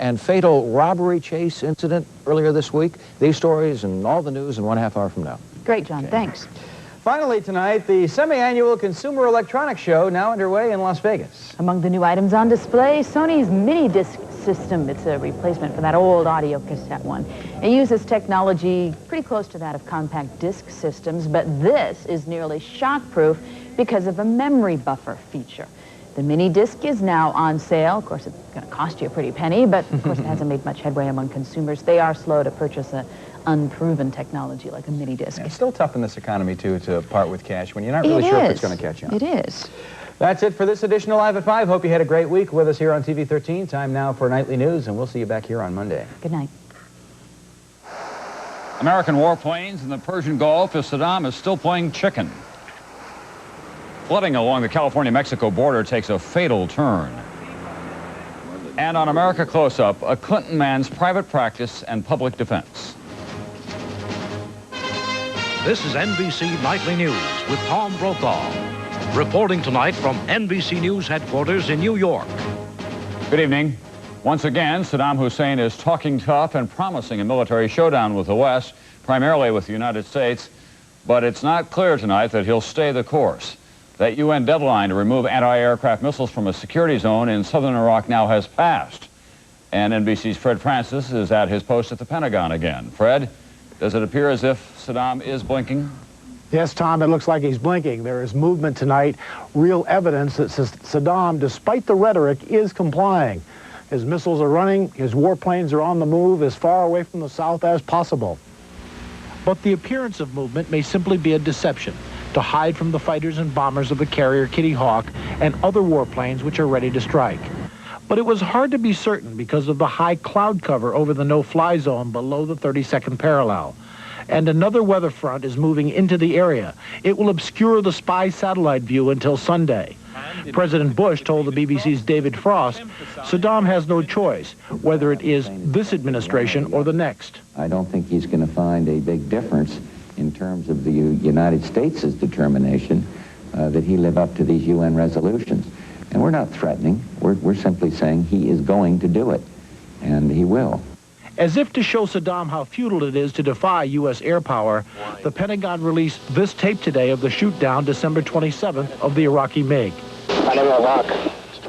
and fatal robbery chase incident earlier this week. These stories and all the news in 1/2 hour from now. Great, John. Thanks. Finally tonight, the semi-annual Consumer Electronics Show now underway in Las Vegas. Among the new items on display, Sony's mini disc system. It's a replacement for that old audio cassette one. It uses technology pretty close to that of compact disc systems, but this is nearly shock-proof because of a memory buffer feature. The mini disc is now on sale. Of course, it's going to cost you a pretty penny, but of course it hasn't made much headway among consumers. They are slow to purchase an unproven technology like a mini disc. Yeah, it's still tough in this economy, too, to part with cash when you're not really sure if it's going to catch on. It is. That's it for this edition of Live at 5. Hope you had a great week with us here on TV 13. Time now for nightly news, and we'll see you back here on Monday. Good night. American warplanes in the Persian Gulf as Saddam is still playing chicken. Flooding along the California-Mexico border takes a fatal turn. And on America Close-Up, a Clinton man's private practice and public defense. This is NBC Nightly News with Tom Brokaw, reporting tonight from NBC News headquarters in New York. Good evening. Once again, Saddam Hussein is talking tough and promising a military showdown with the West, primarily with the United States, but it's not clear tonight that he'll stay the course. That UN deadline to remove anti-aircraft missiles from a security zone in southern Iraq now has passed. And NBC's Fred Francis is at his post at the Pentagon again. Fred, does it appear as if Saddam is blinking? Yes, Tom, it looks like he's blinking. There is movement tonight, real evidence that Saddam, despite the rhetoric, is complying. His missiles are running, his warplanes are on the move as far away from the south as possible. But the appearance of movement may simply be a deception to hide from the fighters and bombers of the carrier Kitty Hawk and other warplanes which are ready to strike. But it was hard to be certain because of the high cloud cover over the no-fly zone below the 32nd parallel. And another weather front is moving into the area. It will obscure the spy satellite view until Sunday. President Bush told the BBC's David Frost, Saddam has no choice, whether it is this administration or the next. I don't think he's going to find a big difference in terms of the United States' determination that he live up to these UN resolutions. And we're not threatening. We're simply saying he is going to do it, and he will. As if to show Saddam how futile it is to defy U.S. air power, the Pentagon released this tape today of the shoot-down December 27th of the Iraqi MiG.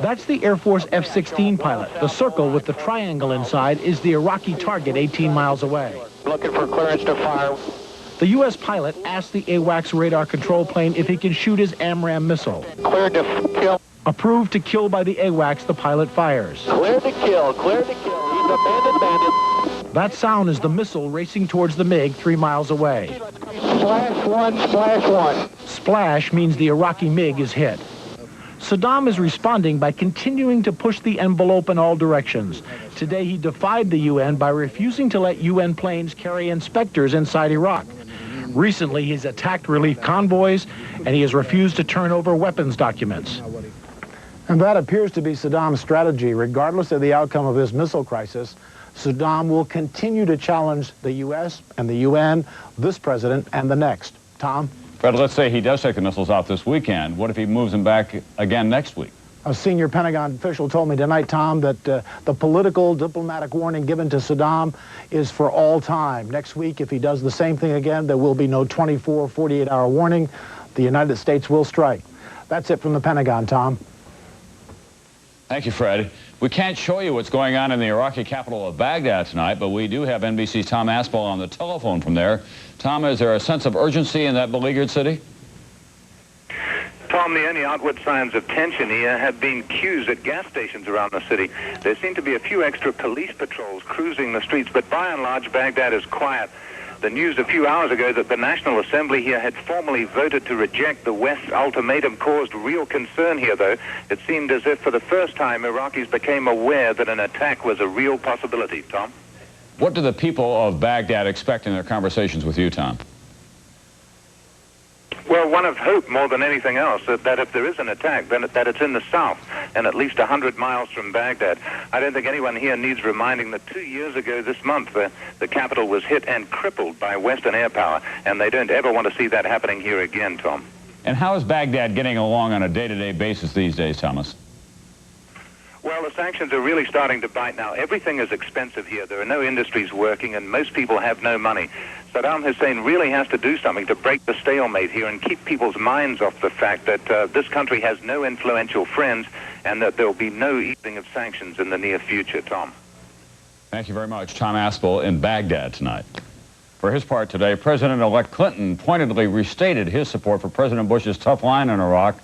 That's the Air Force F-16 pilot. The circle with the triangle inside is the Iraqi target 18 miles away. Looking for clearance to fire. The U.S. pilot asked the AWACS radar control plane if he can shoot his AMRAAM missile. Cleared to kill. Approved to kill by the AWACS, the pilot fires. Cleared to kill, cleared to kill. He's a bandit. That sound is the missile racing towards the MiG 3 miles away. Splash one, splash one. Splash means the Iraqi MiG is hit. Saddam is responding by continuing to push the envelope in all directions. Today he defied the UN by refusing to let UN planes carry inspectors inside Iraq. Recently he's attacked relief convoys and he has refused to turn over weapons documents. And that appears to be Saddam's strategy. Regardless of the outcome of this missile crisis, Saddam will continue to challenge the U.S. and the UN, this president, and the next. Tom? Fred, let's say he does take the missiles out this weekend. What if he moves them back again next week? A senior Pentagon official told me tonight, Tom, that the political diplomatic warning given to Saddam is for all time. Next week, if he does the same thing again, there will be no 24, 48-hour warning. The United States will strike. That's it from the Pentagon, Tom. Thank you, Fred. We can't show you what's going on in the Iraqi capital of Baghdad tonight, but we do have NBC's Tom Aspel on the telephone from there. Tom, is there a sense of urgency in that beleaguered city? Tom, the only outward signs of tension here have been queues at gas stations around the city. There seem to be a few extra police patrols cruising the streets, but by and large, Baghdad is quiet. The news a few hours ago that the National Assembly here had formally voted to reject the West's ultimatum caused real concern here, though. It seemed as if for the first time Iraqis became aware that an attack was a real possibility. Tom? What do the people of Baghdad expect in their conversations with you, Tom? Well, one of hope more than anything else, that if there is an attack, then that it's in the south and at least 100 miles from Baghdad. I don't think anyone here needs reminding that 2 years ago this month, the capital was hit and crippled by Western air power, and they don't ever want to see that happening here again, Tom. And how is Baghdad getting along on a day-to-day basis these days, Thomas? Well, the sanctions are really starting to bite now. Everything is expensive here. There are no industries working, and most people have no money. Saddam Hussein really has to do something to break the stalemate here and keep people's minds off the fact that this country has no influential friends and that there will be no easing of sanctions in the near future. Tom. Thank you very much. Tom Aspel in Baghdad tonight. For his part today, President-elect Clinton pointedly restated his support for President Bush's tough line in Iraq.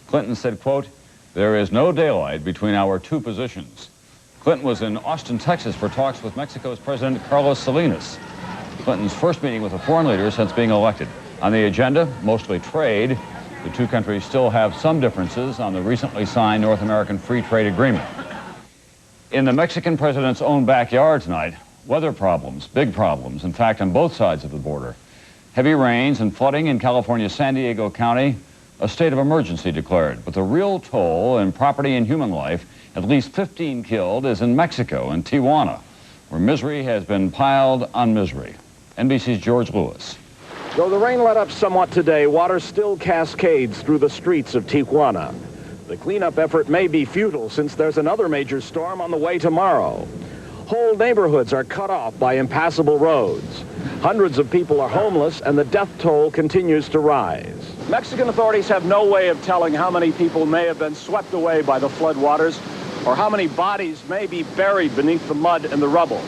Clinton said, quote, "There is no daylight between our two positions." Clinton was in Austin, Texas for talks with Mexico's President Carlos Salinas. Clinton's first meeting with a foreign leader since being elected. On the agenda, mostly trade. The two countries still have some differences on the recently signed North American Free Trade Agreement. In the Mexican president's own backyard tonight, weather problems, big problems, in fact, on both sides of the border. Heavy rains and flooding in California's San Diego County, a state of emergency declared. But the real toll in property and human life, at least 15 killed, is in Mexico, in Tijuana, where misery has been piled on misery. NBC's George Lewis. Though the rain let up somewhat today, water still cascades through the streets of Tijuana. The cleanup effort may be futile since there's another major storm on the way tomorrow. Whole neighborhoods are cut off by impassable roads. Hundreds of people are homeless, and the death toll continues to rise. Mexican authorities have no way of telling how many people may have been swept away by the floodwaters or how many bodies may be buried beneath the mud and the rubble.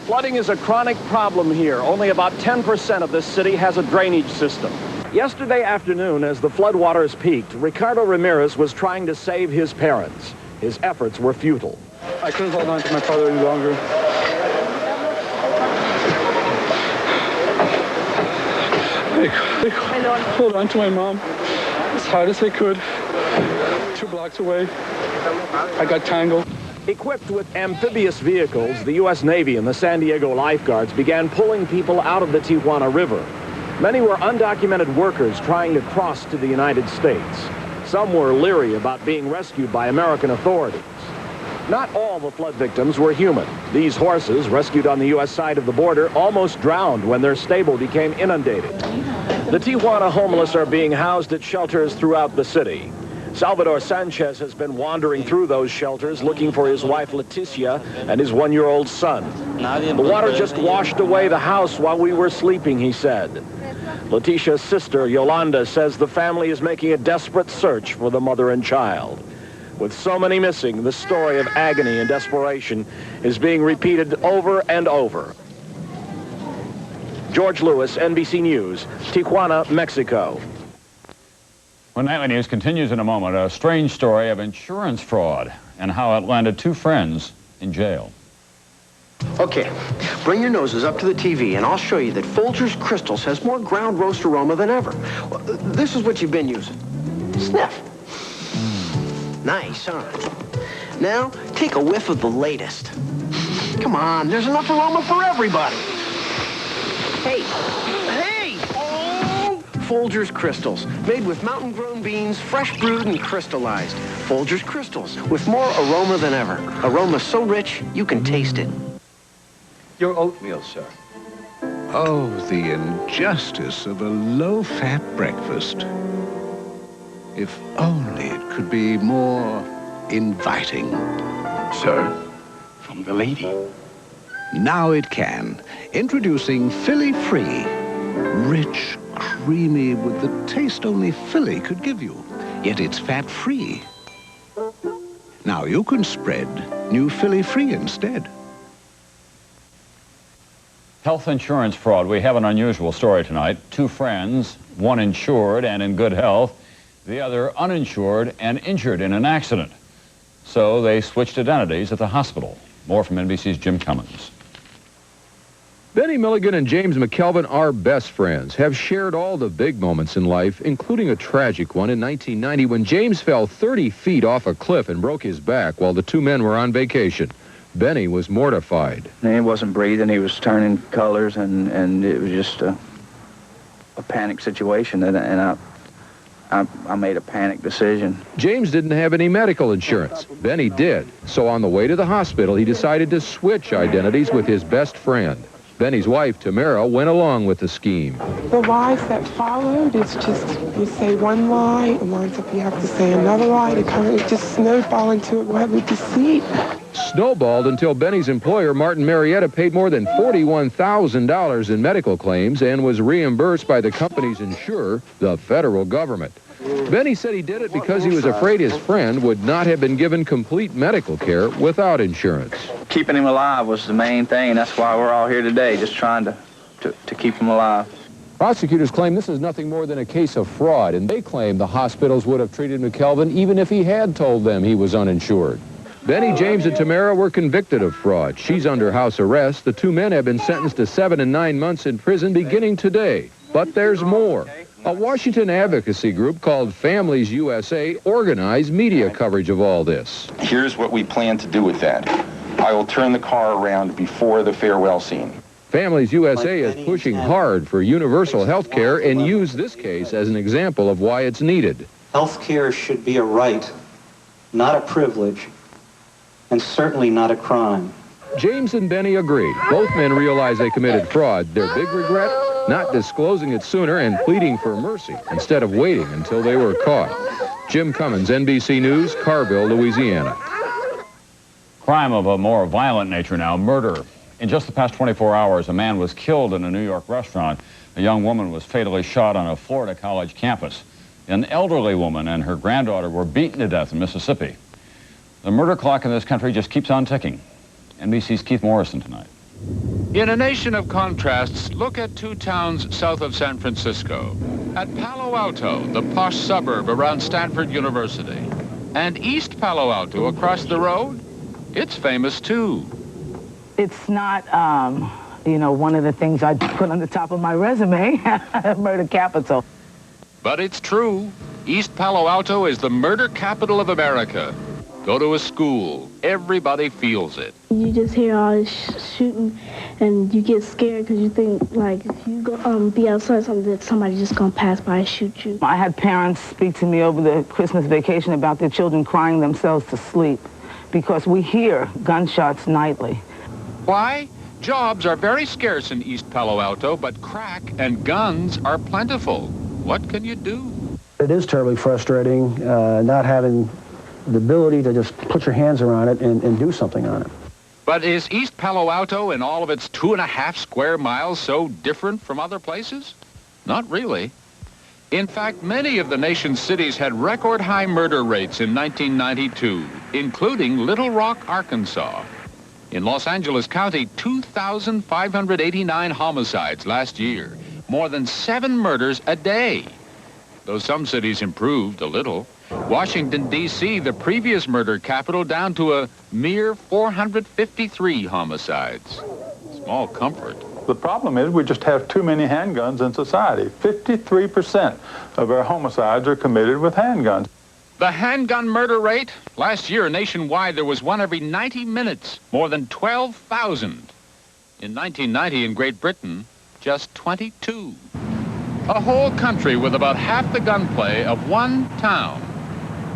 Flooding is a chronic problem here. Only about 10% of this city has a drainage system. Yesterday afternoon, as the floodwaters peaked, Ricardo Ramirez was trying to save his parents. His efforts were futile. I couldn't hold on to my father any longer. I hold on to my mom as hard as I could. 2 blocks away, I got tangled. Equipped with amphibious vehicles, the U.S. Navy and the San Diego lifeguards began pulling people out of the Tijuana River. Many were undocumented workers trying to cross to the United States. Some were leery about being rescued by American authorities. Not all the flood victims were human. These horses, rescued on the U.S. side of the border, almost drowned when their stable became inundated. The Tijuana homeless are being housed at shelters throughout the city. Salvador Sanchez has been wandering through those shelters looking for his wife Leticia and his 1-year-old son. The water just washed away the house while we were sleeping, he said. Leticia's sister, Yolanda, says the family is making a desperate search for the mother and child. With so many missing, the story of agony and desperation is being repeated over and over. George Lewis, NBC News, Tijuana, Mexico. Well, Nightly News continues in a moment. A strange story of insurance fraud and how it landed 2 friends in jail. Okay, bring your noses up to the TV and I'll show you that Folgers Crystals has more ground roast aroma than ever. This is what you've been using. Sniff. Nice, huh? Now, take a whiff of the latest. Come on, there's enough aroma for everybody. Hey! Oh! Folgers Crystals, made with mountain-grown beans, fresh brewed and crystallized. Folgers Crystals, with more aroma than ever. Aroma so rich, you can taste it. Your oatmeal, sir. Oh, the injustice of a low-fat breakfast. If only it could be more inviting. Sir, from the lady. Now it can. Introducing Philly Free. Rich, creamy, with the taste only Philly could give you. Yet it's fat-free. Now you can spread new Philly Free instead. Health insurance fraud. We have an unusual story tonight. 2 friends, one insured and in good health, the other uninsured and injured in an accident. So they switched identities at the hospital. More from NBC's Jim Cummins. Benny Milligan and James McKelvin are best friends, have shared all the big moments in life, including a tragic one in 1990 when James fell 30 feet off a cliff and broke his back while the 2 men were on vacation. Benny was mortified. He wasn't breathing. He was turning colors, and it was just a panic situation, and I made a panic decision. James didn't have any medical insurance. Benny did. So on the way to the hospital, he decided to switch identities with his best friend. Benny's wife, Tamara, went along with the scheme. The lies that followed, it's just you say one lie, it winds up you have to say another lie. It just snowballed into a web of deceit. Snowballed until Benny's employer, Martin Marietta, paid more than $41,000 in medical claims and was reimbursed by the company's insurer, the federal government. Benny said he did it because he was afraid his friend would not have been given complete medical care without insurance. Keeping him alive was the main thing. That's why we're all here today, just trying to keep him alive. Prosecutors claim this is nothing more than a case of fraud, and they claim the hospitals would have treated McKelvin even if he had told them he was uninsured. Benny, James, and Tamara were convicted of fraud. She's under house arrest. The two men have been sentenced to 7 and 9 months in prison beginning today. But there's more. A Washington advocacy group called Families USA organized media coverage of all this. Here's what we plan to do with that. I will turn the car around before the farewell scene. Families USA is pushing hard for universal health care and used this case as an example of why it's needed. Health care should be a right, not a privilege, and certainly not a crime. James and Benny agreed. Both men realized they committed fraud. Their big regret? Not disclosing it sooner and pleading for mercy instead of waiting until they were caught. Jim Cummins, NBC News, Carville, Louisiana. Crime of a more violent nature now, murder. In just the past 24 hours, a man was killed in a New York restaurant. A young woman was fatally shot on a Florida college campus. An elderly woman and her granddaughter were beaten to death in Mississippi. The murder clock in this country just keeps on ticking. NBC's Keith Morrison tonight. In a nation of contrasts, look at two towns south of San Francisco. At Palo Alto, the posh suburb around Stanford University. And East Palo Alto, across the road, it's famous too. It's not, you know, one of the things I'd put on the top of my resume, murder capital. But it's true. East Palo Alto is the murder capital of America. Go to a school, everybody feels it. You just hear all this shooting, and you get scared because you think, like, if you go be outside something, that somebody's just gonna pass by and shoot you. I had parents speak to me over the Christmas vacation about their children crying themselves to sleep because we hear gunshots nightly. Why? Jobs are very scarce in East Palo Alto, but crack and guns are plentiful. What can you do? It is terribly frustrating not having the ability to just put your hands around it and do something on it. But is East Palo Alto and all of its 2.5 square miles so different from other places? Not really. In fact, many of the nation's cities had record high murder rates in 1992, including Little Rock, Arkansas. In Los Angeles County, 2,589 homicides last year, more than 7 murders a day. Though some cities improved a little. Washington, D.C., the previous murder capital, down to a mere 453 homicides. Small comfort. The problem is we just have too many handguns in society. 53% of our homicides are committed with handguns. The handgun murder rate? Last year, nationwide, there was one every 90 minutes, more than 12,000. In 1990, in Great Britain, just 22. A whole country with about half the gunplay of one town.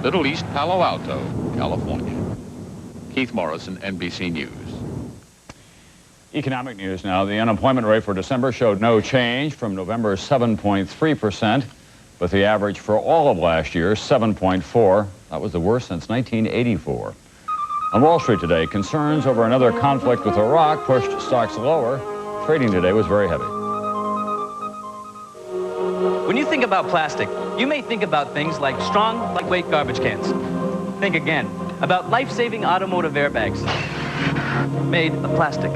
Little East Palo Alto, California. Keith Morrison, NBC News. Economic news now. The unemployment rate for December showed no change from November's 7.3%, but the average for all of last year, 7.4%. That was the worst since 1984. On Wall Street today, concerns over another conflict with Iraq pushed stocks lower. Trading today was very heavy. When you think about plastic, you may think about things like strong, lightweight garbage cans. Think again about life-saving automotive airbags made of plastic.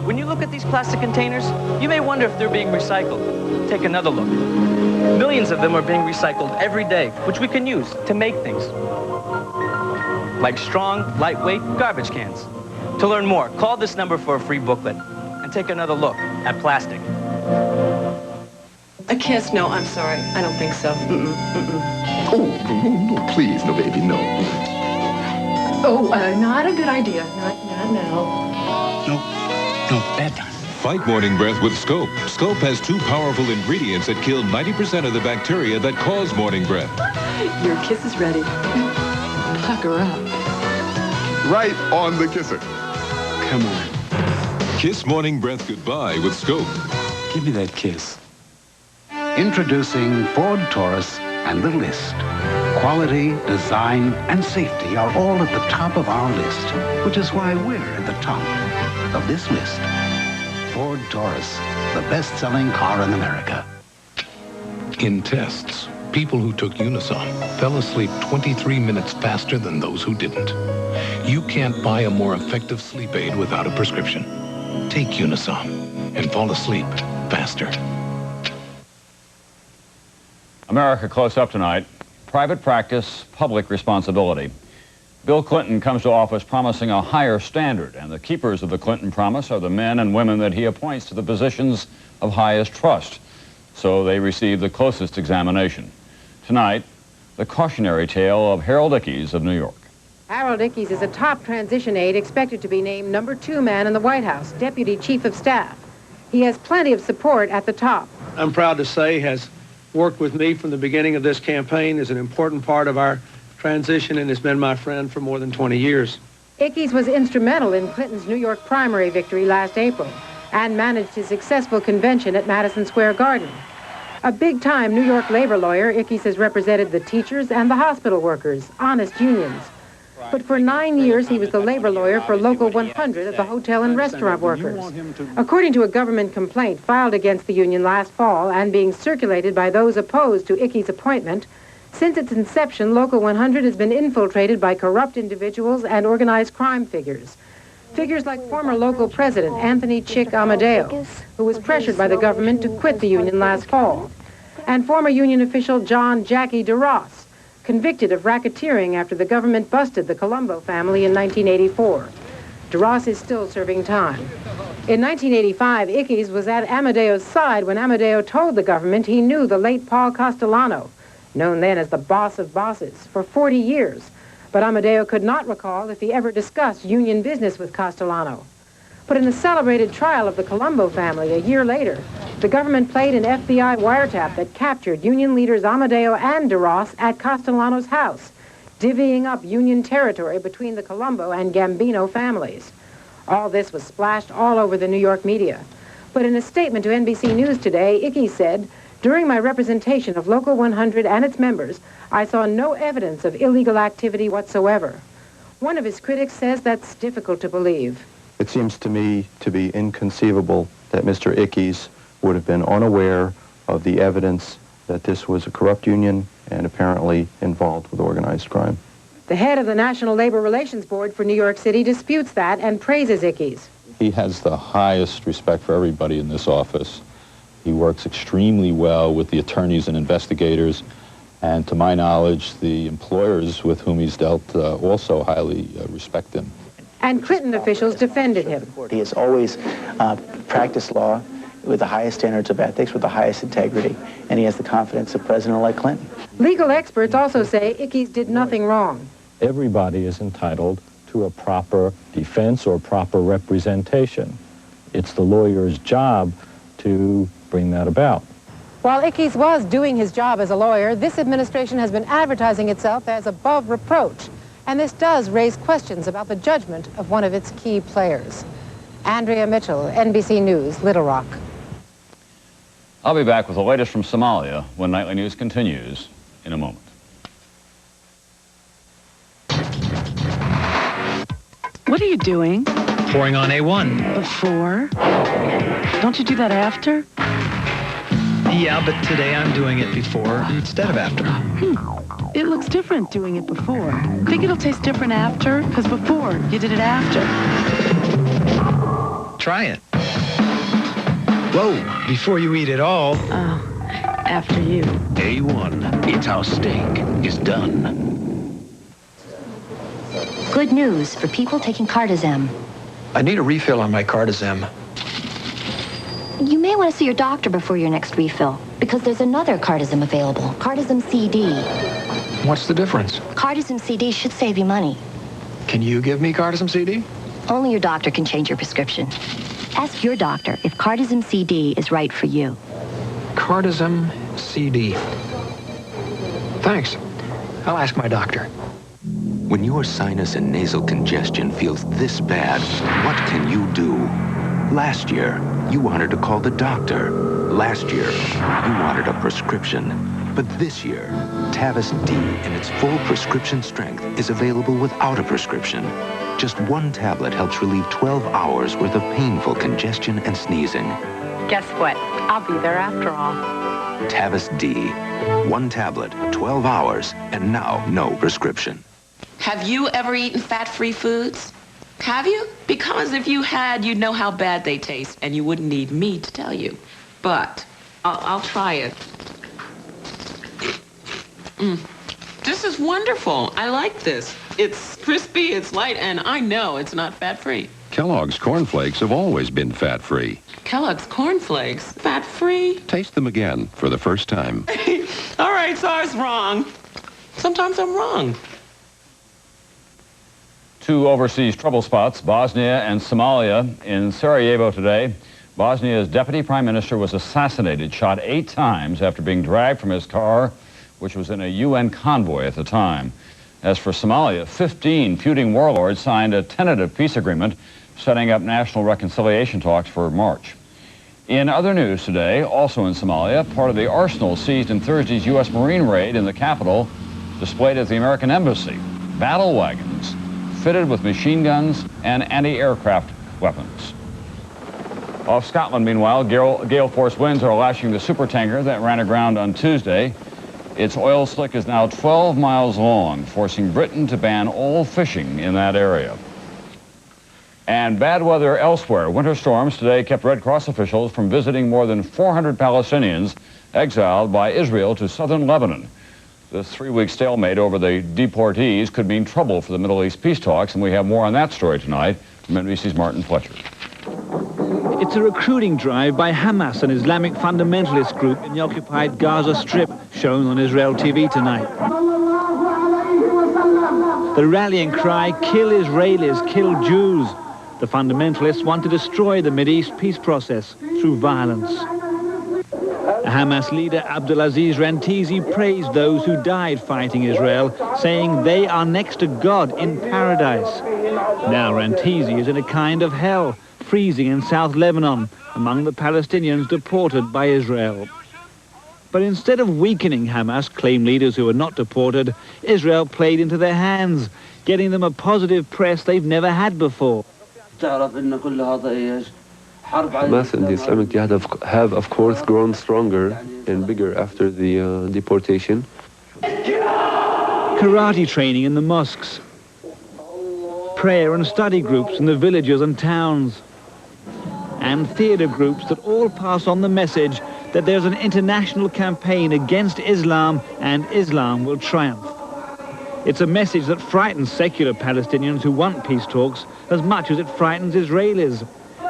When you look at these plastic containers, you may wonder if they're being recycled. Take another look. Millions of them are being recycled every day, which we can use to make things like strong, lightweight garbage cans. To learn more, call this number for a free booklet and take another look at plastic. A kiss? No, I'm sorry. I don't think so. Oh, no, please, no, baby, no. Oh, not a good idea. Not now. No, bad time. Fight morning breath with Scope. Scope has 2 powerful ingredients that kill 90% of the bacteria that cause morning breath. Your kiss is ready. Pucker up. Right on the kisser. Come on. Kiss morning breath goodbye with Scope. Give me that kiss. Introducing Ford Taurus and the list. Quality, design, and safety are all at the top of our list, which is why we're at the top of this list. Ford Taurus, the best-selling car in America. In tests, people who took Unisom fell asleep 23 minutes faster than those who didn't. You can't buy a more effective sleep aid without a prescription. Take Unisom and fall asleep faster. America Close Up tonight. Private practice, public responsibility. Bill Clinton comes to office promising a higher standard, and the keepers of the Clinton promise are the men and women that he appoints to the positions of highest trust. So they receive the closest examination. Tonight, the cautionary tale of Harold Ickes of New York. Harold Ickes is a top transition aide expected to be named #2 man in the White House, Deputy Chief of Staff. He has plenty of support at the top. I'm proud to say has worked with me from the beginning of this campaign, is an important part of our transition, and has been my friend for more than 20 years. Ickes was instrumental in Clinton's New York primary victory last April and managed his successful convention at Madison Square Garden. A big-time New York labor lawyer, Ickes has represented the teachers and the hospital workers, honest unions. But for 9 years, he was the labor lawyer for Local 100 of the hotel and restaurant workers. According to a government complaint filed against the union last fall and being circulated by those opposed to Ickes' appointment, since its inception, Local 100 has been infiltrated by corrupt individuals and organized crime figures. Figures like former local president Anthony Chick Amadeo, who was pressured by the government to quit the union last fall, and former union official John Jackie DeRoss, convicted of racketeering after the government busted the Colombo family in 1984. DeRoss is still serving time. In 1985, Ickes was at Amadeo's side when Amadeo told the government he knew the late Paul Castellano, known then as the boss of bosses, for 40 years. But Amadeo could not recall if he ever discussed union business with Castellano. But in the celebrated trial of the Colombo family a year later, the government played an FBI wiretap that captured union leaders Amadeo and DeRoss at Castellano's house, divvying up union territory between the Colombo and Gambino families. All this was splashed all over the New York media. But in a statement to NBC News today, Ickes said, "During my representation of Local 100 and its members, I saw no evidence of illegal activity whatsoever." One of his critics says that's difficult to believe. It seems to me to be inconceivable that Mr. Ickes would have been unaware of the evidence that this was a corrupt union and apparently involved with organized crime. The head of the National Labor Relations Board for New York City disputes that and praises Ickes. He has the highest respect for everybody in this office. He works extremely well with the attorneys and investigators, and to my knowledge, the employers with whom he's dealt also highly respect him. And Clinton officials defended him. He has always practiced law with the highest standards of ethics, with the highest integrity, and he has the confidence of President-elect Clinton. Legal experts also say Ickes did nothing wrong. Everybody is entitled to a proper defense or proper representation. It's the lawyer's job to bring that about. While Ickes was doing his job as a lawyer, this administration has been advertising itself as above reproach. And this does raise questions about the judgment of one of its key players. Andrea Mitchell, NBC News, Little Rock. I'll be back with the latest from Somalia when Nightly News continues in a moment. What are you doing? Pouring on A1. Before? Don't you do that after? Yeah, but today I'm doing it before instead of after. It looks different doing it before. Think it'll taste different after? Because before, you did it after. Try it. Whoa, before you eat it all. Oh, after you. A1, it's how steak is done. Good news for people taking Cardizem. I need a refill on my Cardizem. You may want to see your doctor before your next refill, because there's another Cardizem available, Cardizem CD. What's the difference? Cardizem CD should save you money. Can you give me Cardizem CD? Only your doctor can change your prescription. Ask your doctor if Cardizem CD is right for you. Cardizem CD. Thanks. I'll ask my doctor. When your sinus and nasal congestion feels this bad, what can you do? Last year, you wanted to call the doctor. Last year, you wanted a prescription. But this year, Tavist-D in its full prescription strength is available without a prescription. Just one tablet helps relieve 12 hours worth of painful congestion and sneezing. Guess what? I'll be there after all. Tavist-D. One tablet, 12 hours, and now no prescription. Have you ever eaten fat-free foods? Have you? Because if you had, you'd know how bad they taste, and you wouldn't need me to tell you. But I'll try it. This is wonderful. I like this. It's crispy, it's light, and I know it's not fat-free. Kellogg's Corn Flakes have always been fat-free. Kellogg's Corn Flakes, fat-free? Taste them again for the first time. All right, so I was wrong. Sometimes I'm wrong. Two overseas trouble spots, Bosnia and Somalia. In Sarajevo today, Bosnia's deputy prime minister was assassinated, shot 8 times after being dragged from his car, which was in a UN convoy at the time. As for Somalia, 15 feuding warlords signed a tentative peace agreement setting up national reconciliation talks for March. In other news today, also in Somalia, part of the arsenal seized in Thursday's U.S. Marine raid in the capital displayed at the American Embassy. Battle wagons fitted with machine guns and anti-aircraft weapons. Off Scotland, meanwhile, gale force winds are lashing the supertanker that ran aground on Tuesday. Its oil slick is now 12 miles long, forcing Britain to ban all fishing in that area. And bad weather elsewhere. Winter storms today kept Red Cross officials from visiting more than 400 Palestinians exiled by Israel to southern Lebanon. This 3-week stalemate over the deportees could mean trouble for the Middle East peace talks, and we have more on that story tonight from NBC's Martin Fletcher. It's a recruiting drive by Hamas, an Islamic fundamentalist group in the occupied Gaza Strip, shown on Israel TV tonight. The rallying cry, "Kill Israelis, kill Jews." The fundamentalists want to destroy the Mideast peace process through violence. Hamas leader Abdulaziz Rantisi praised those who died fighting Israel, saying they are next to God in paradise. Now Rantisi is in a kind of hell, freezing in South Lebanon among the Palestinians deported by Israel. But instead of weakening Hamas, claim leaders who were not deported, Israel played into their hands, getting them a positive press they've never had before. Hamas and the Islamic Jihad have of course grown stronger and bigger after the deportation. Karate training in the mosques, prayer and study groups in the villages and towns, and theater groups that all pass on the message that there's an international campaign against Islam and Islam will triumph. It's a message that frightens secular Palestinians who want peace talks as much as it frightens Israelis.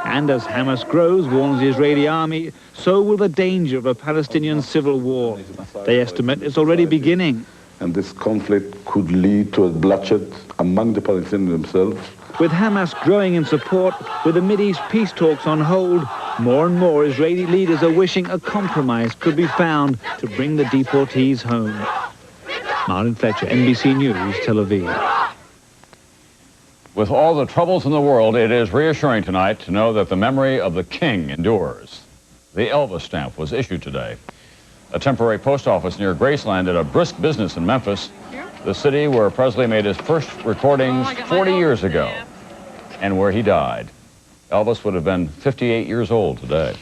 And as Hamas grows, warns the Israeli army, so will the danger of a Palestinian civil war. They estimate it's already beginning. And this conflict could lead to a bloodshed among the Palestinians themselves. With Hamas growing in support, with the Mideast peace talks on hold, more and more Israeli leaders are wishing a compromise could be found to bring the deportees home. Martin Fletcher, NBC News, Tel Aviv. With all the troubles in the world, it is reassuring tonight to know that the memory of the king endures. The Elvis stamp was issued today. A temporary post office near Graceland did a brisk business in Memphis, the city where Presley made his first recordings 40 years ago, and where he died. Elvis would have been 58 years old today.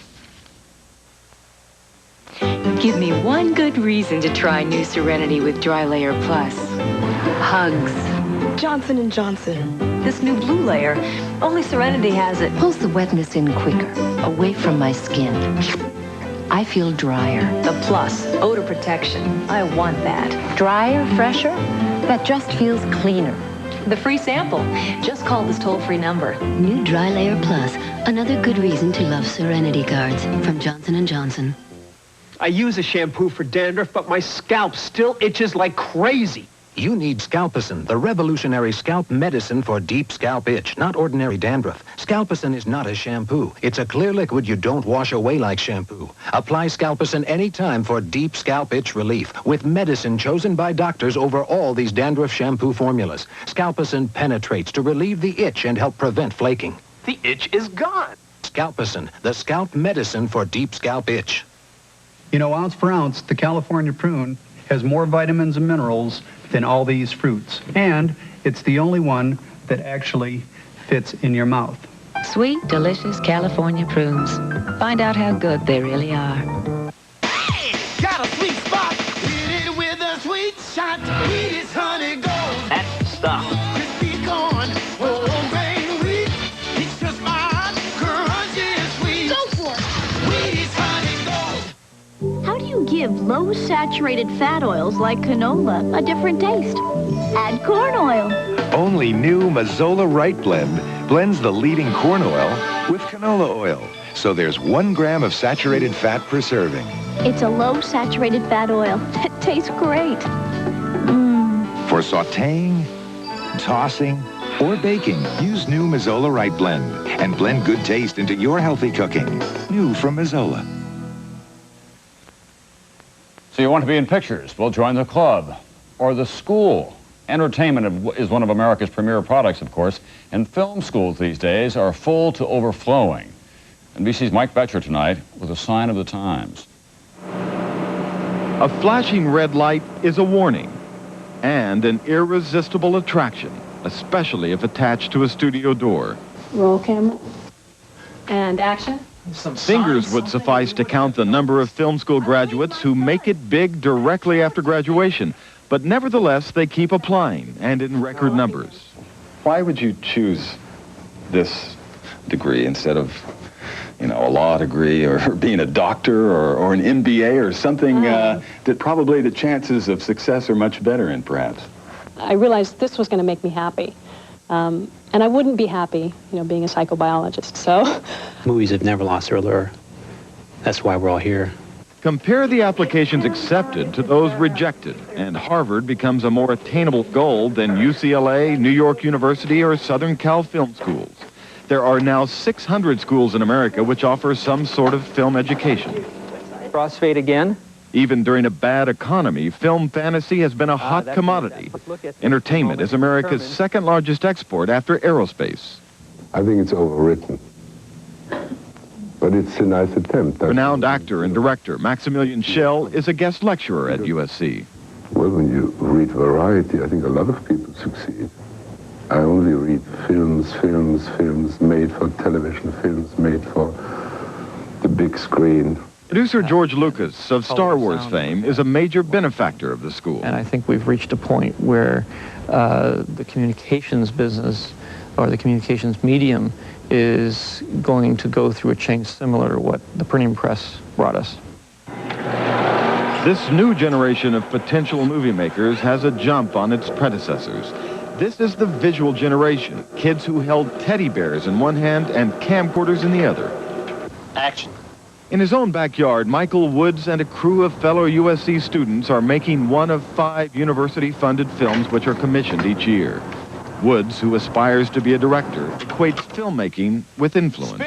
Give me one good reason to try new Serenity with Dry Layer Plus. Hugs. Johnson & Johnson. This new blue layer, only Serenity has it. Pulls the wetness in quicker, away from my skin. I feel drier. The Plus, odor protection. I want that. Drier, fresher? That just feels cleaner. The free sample. Just call this toll-free number. New Dry Layer Plus. Another good reason to love Serenity Guards from Johnson & Johnson. I use a shampoo for dandruff, but my scalp still itches like crazy. You need Scalpicin, the revolutionary scalp medicine for deep scalp itch, not ordinary dandruff. Scalpicin is not a shampoo. It's a clear liquid you don't wash away like shampoo. Apply Scalpicin anytime for deep scalp itch relief, with medicine chosen by doctors over all these dandruff shampoo formulas. Scalpicin penetrates to relieve the itch and help prevent flaking. The itch is gone. Scalpicin, the scalp medicine for deep scalp itch. You know, ounce for ounce, the California prune has more vitamins and minerals than all these fruits. And it's the only one that actually fits in your mouth. Sweet, delicious California prunes. Find out how good they really are. Got a sweet spot. Hit it with a sweet shot. Sweetest honey gold. That's the stuff. Crispy corn, whole grain wheat. It's just fine, crunchy and sweet. Go for it. Sweetest honey gold. How do you give low-saturated fat oils like canola a different taste? Add corn oil. Only new Mazzola Right Blend blends the leading corn oil with canola oil. So there's 1 gram of saturated fat per serving. It's a low-saturated fat oil. It tastes great. For sautéing, tossing, or baking, use new Mazzola Right Blend and blend good taste into your healthy cooking. New from Mazzola. So you want to be in pictures? Well, join the club or the school. Entertainment is one of America's premier products, of course, and film schools these days are full to overflowing. NBC's Mike Betcher tonight with a sign of the times. A flashing red light is a warning and an irresistible attraction, especially if attached to a studio door. Roll camera. And action. Fingers would suffice to count the number of film school graduates who make it big directly after graduation. But nevertheless, they keep applying, and in record numbers. Why would you choose this degree instead of, you know, a law degree or being a doctor or an MBA or something that probably the chances of success are much better in, perhaps? I realized this was going to make me happy. And I wouldn't be happy, you know, being a psychobiologist, so. Movies have never lost their allure. That's why we're all here. Compare the applications accepted to those rejected, and Harvard becomes a more attainable goal than UCLA, New York University, or Southern Cal film schools. There are now 600 schools in America which offer some sort of film education. Crossfade again. Even during a bad economy, film fantasy has been a hot commodity. Entertainment is America's second largest export after aerospace. I think it's overwritten. But it's a nice attempt. Renowned actor and director Maximilian Schell is a guest lecturer at USC. Well, when you read variety, I think a lot of people succeed. I only read films made for television, films made for the big screen. Producer George Lucas of Star Wars fame is a major benefactor of the school. And I think we've reached a point where the communications business or the communications medium is going to go through a change similar to what the printing press brought us. This new generation of potential movie makers has a jump on its predecessors. This is the visual generation, kids who held teddy bears in one hand and camcorders in the other. Action. In his own backyard, Michael Woods and a crew of fellow USC students are making one of 5 university-funded films which are commissioned each year. Woods, who aspires to be a director, equates filmmaking with influence.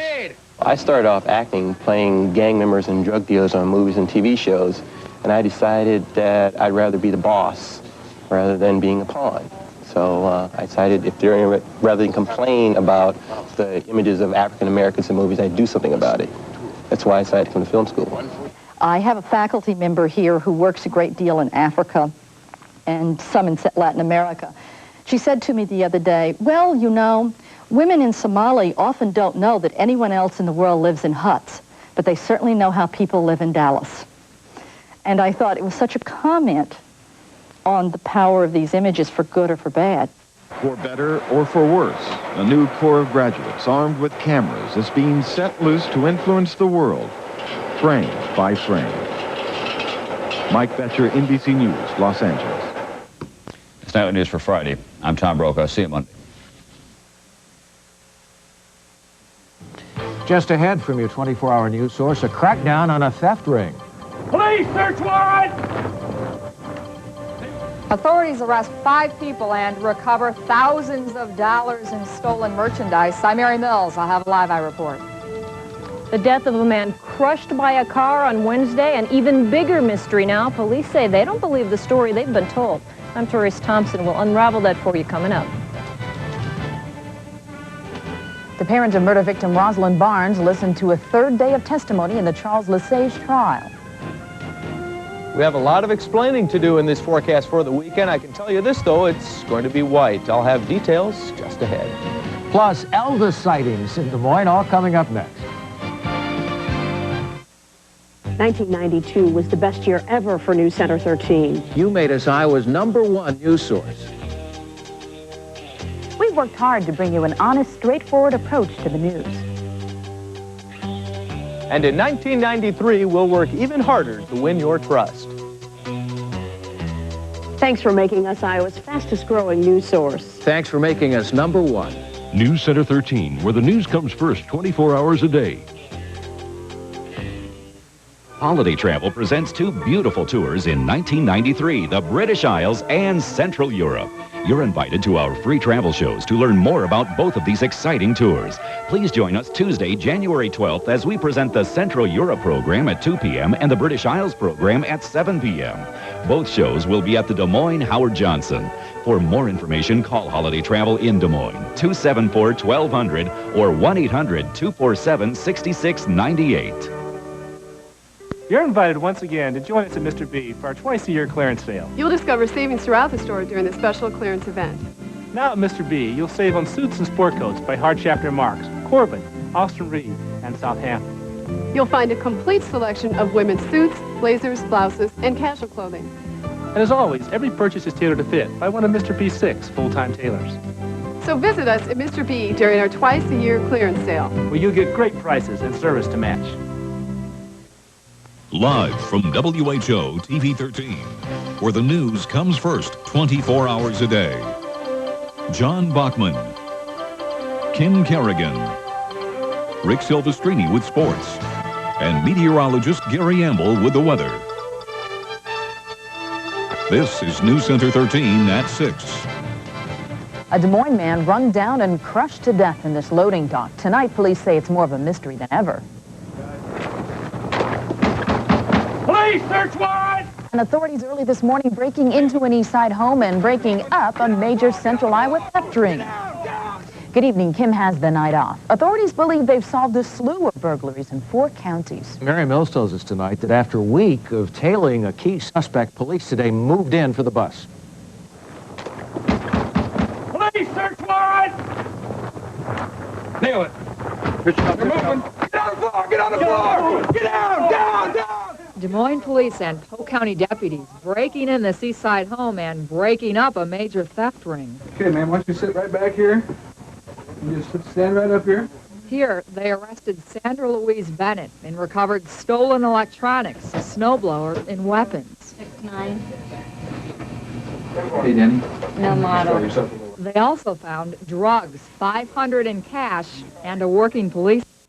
I started off acting, playing gang members and drug dealers on movies and TV shows, and I decided that I'd rather be the boss rather than being a pawn. So I decided rather than complain about the images of African Americans in movies, I'd do something about it. That's why I decided to come to film school. I have a faculty member here who works a great deal in Africa and some in Latin America. She said to me the other day, well, you know, women in Somali often don't know that anyone else in the world lives in huts, but they certainly know how people live in Dallas. And I thought it was such a comment on the power of these images for good or for bad. For better or for worse, a new corps of graduates armed with cameras is being set loose to influence the world, frame by frame. Mike Betcher, NBC News, Los Angeles. It's Nightly News for Friday. I'm Tom Brokaw. See you Monday. Just ahead from your 24-hour news source, a crackdown on a theft ring. Police search warrant! Authorities arrest 5 people and recover thousands of dollars in stolen merchandise. I'm Mary Mills. I'll have a live eye report. The death of a man crushed by a car on Wednesday, an even bigger mystery now. Police say they don't believe the story they've been told. I'm Therese Thompson. We'll unravel that for you coming up. The parents of murder victim Rosalind Barnes listened to a third day of testimony in the Charles Lesage trial. We have a lot of explaining to do in this forecast for the weekend. I can tell you this, though, it's going to be white. I'll have details just ahead. Plus, Elvis sightings in Des Moines, all coming up next. 1992 was the best year ever for News Center 13. You made us Iowa's #1 news source. We've worked hard to bring you an honest, straightforward approach to the news. And in 1993, we'll work even harder to win your trust. Thanks for making us Iowa's fastest growing news source. Thanks for making us #1. News Center 13, where the news comes first 24 hours a day. Holiday Travel presents 2 beautiful tours in 1993, the British Isles and Central Europe. You're invited to our free travel shows to learn more about both of these exciting tours. Please join us Tuesday, January 12th, as we present the Central Europe program at 2 p.m. and the British Isles program at 7 p.m. Both shows will be at the Des Moines Howard Johnson. For more information, call Holiday Travel in Des Moines, 274-1200 or 1-800-247-6698. You're invited once again to join us at Mr. B for our twice-a-year clearance sale. You'll discover savings throughout the store during the special clearance event. Now at Mr. B, you'll save on suits and sport coats by Hard Chapter Marks, Corbin, Austin Reed, and Southampton. You'll find a complete selection of women's suits, blazers, blouses, and casual clothing. And as always, every purchase is tailored to fit by one of Mr. B's 6 full-time tailors. So visit us at Mr. B during our twice-a-year clearance sale, where you'll get great prices and service to match. Live from WHO TV 13, where the news comes first 24 hours a day. John Bachman, Kim Kerrigan, Rick Silvestrini with sports, and meteorologist Gary Amble with the weather. This is News Center 13 at 6. A Des Moines man run down and crushed to death in this loading dock. Tonight, police say it's more of a mystery than ever. Police, search warrant! And authorities early this morning breaking into an East Side home and breaking up a major Central Iowa theft ring. Good evening. Kim has the night off. Authorities believe they've solved a slew of burglaries in 4 counties. Mary Mills tells us tonight that after a week of tailing a key suspect, police today moved in for the bus. Police, search warrant! Nail it. They're moving. Get on the floor! Get on the floor! Get down! Down! Down! Des Moines police and Polk County deputies breaking in the Seaside home and breaking up a major theft ring. Okay, ma'am, why don't you sit right back here? You just stand right up here. Here, they arrested Sandra Louise Bennett and recovered stolen electronics, a snowblower, and weapons. 6'9". Hey, Danny. No model. They also found drugs, $500 in cash, and a working police